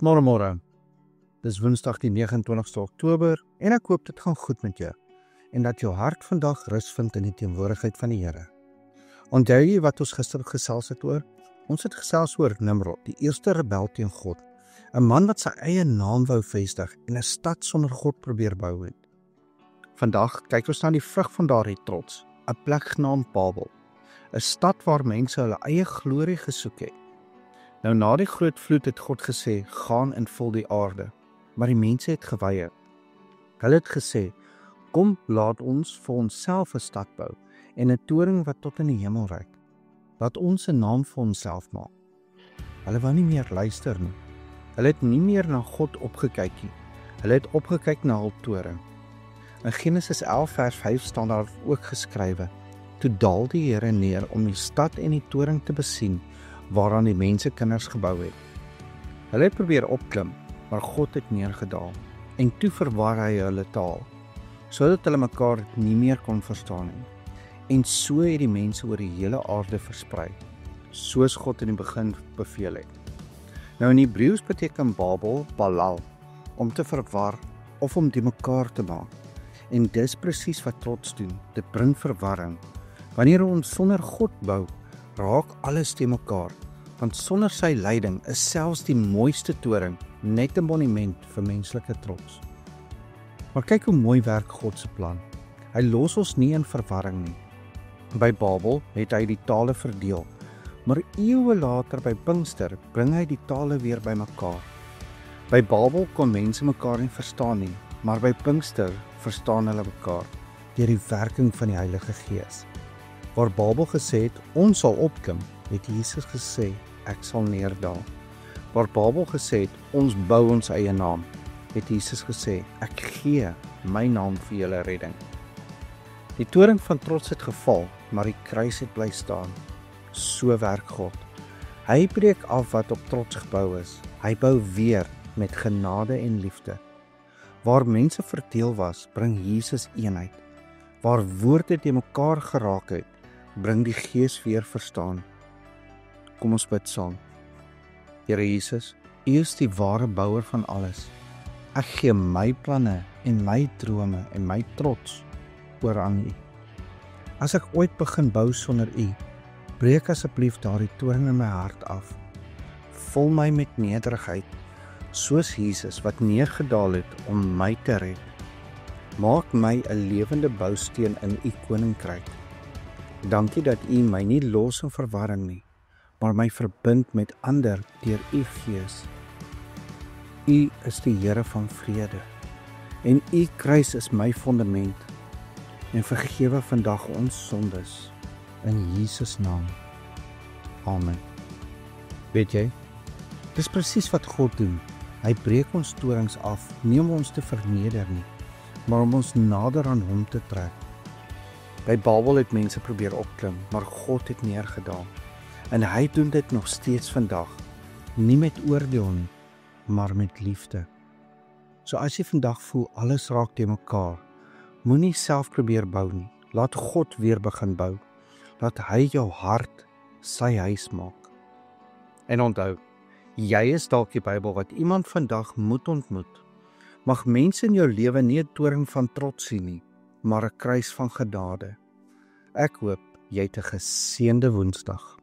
Môre. Dis Woensdag die 29ste Oktober en ek hoop dit gaan goed met jou en dat jou hart vandag rus vind in die teenwoordigheid van die Here. Onthou jy wat ons gister gesels het oor? Ons het gesels oor Nimrod, die eerste rebel teen God, 'n man wat sy eie naam wou vestig en 'n stad sonder God probeer bou het. Vandag kyk ons na die vrug van daardie trots, 'n plek genaamd Babel, 'n stad waar mense hulle eie glorie gesoek het. Nou na die groot vloed het God gesê, gaan en vul die aarde, maar die mense het geweier. Hulle het gesê, kom laat ons vir onsself 'n stad bou en 'n toring wat tot in die hemel reik. Laat ons 'n naam vir onsself maak. Hulle wou nie meer luister nie. Hulle het nie meer na God opgekyk nie. Hulle het opgekyk na hul toring. In Genesis 11 vers 5 staan daar ook geskrywe, toe daal die Here neer om die stad en die toring te besien, waaraan die mense kinders gebou het. Hulle het probeer opklim, maar God het neergedaal, en toe verwar hy hulle taal, sodat hulle mekaar nie meer kon verstaan nie. En so het die mense oor die hele aarde versprei, soos God in die begin beveel het. Nou in Hebreëus beteken Babel, Balal, om te verwar of om die mekaar te maak. En dis presies wat trots doen, dit bring verwarring. Wanneer ons sonder God bou, raak alles te mekaar, want sonder sy leiding is selfs die mooiste toring net 'n monument vir menslike trots. Maar kyk hoe mooi werk God se plan. Hy los ons nie in verwarring nie. By Babel het hy die tale verdeel, maar eeue later by Pinkster bring hy die tale weer bymekaar. By Babel kon mense mekaar nie verstaan nie, maar by Pinkster verstaan hulle mekaar deur die werking van die Heilige Gees. Waar Babel gesê het, ons sal opklim, het Jesus gesê, ek sal neerdaal. Waar Babel gesê het, ons bou ons eie naam, het Jesus gesê, ek gee my naam vir julle redding. Die toring van trots het geval, maar die kruis het bly staan. So werk God. Hy breek af wat op trots gebou is. Hy bou weer met genade en liefde. Waar mense verdeel was, bring Jesus eenheid. Waar woorde te mekaar geraak het, bring die Gees weer verstaan. Kom ons bid saam. Here Jesus, U is die ware bouer van alles. Ek gee my planne en my drome en my trots oor aan U. As ek ooit begin bou sonder U, breek asseblief daardie toring in my hart af. Vul my met nederigheid, soos Jesus wat neergedaal het om my te red. Maak my 'n lewende bousteen in U koninkryk. Dankie dat U my nie los in verwarring nie, maar my verbind met ander deur U Gees. U is die Here van vrede, en U kruis is my fondament, en vergewe vandag ons sondes, in Jesus naam. Amen. Weet jy, dis presies wat God doen. Hy breek ons torings af, nie om ons te verneder nie, maar om ons nader aan Hom te trek. By Babel het mense probeer opklim, maar God het neergedaal. En hy doen dit nog steeds vandag, nie met oordeel nie, maar met liefde. So as jy vandag voel alles raak te mekaar, moenie self probeer bou nie. Laat God weer begin bou. Laat hy jou hart sy huis maak. En onthou, jy is dalk die Bybel wat iemand vandag moet ontmoet. Mag mense in jou lewe nie 'n toring van trots sien nie, maar 'n kruis van genade. Ek hoop jy het 'n geseënde Woensdag.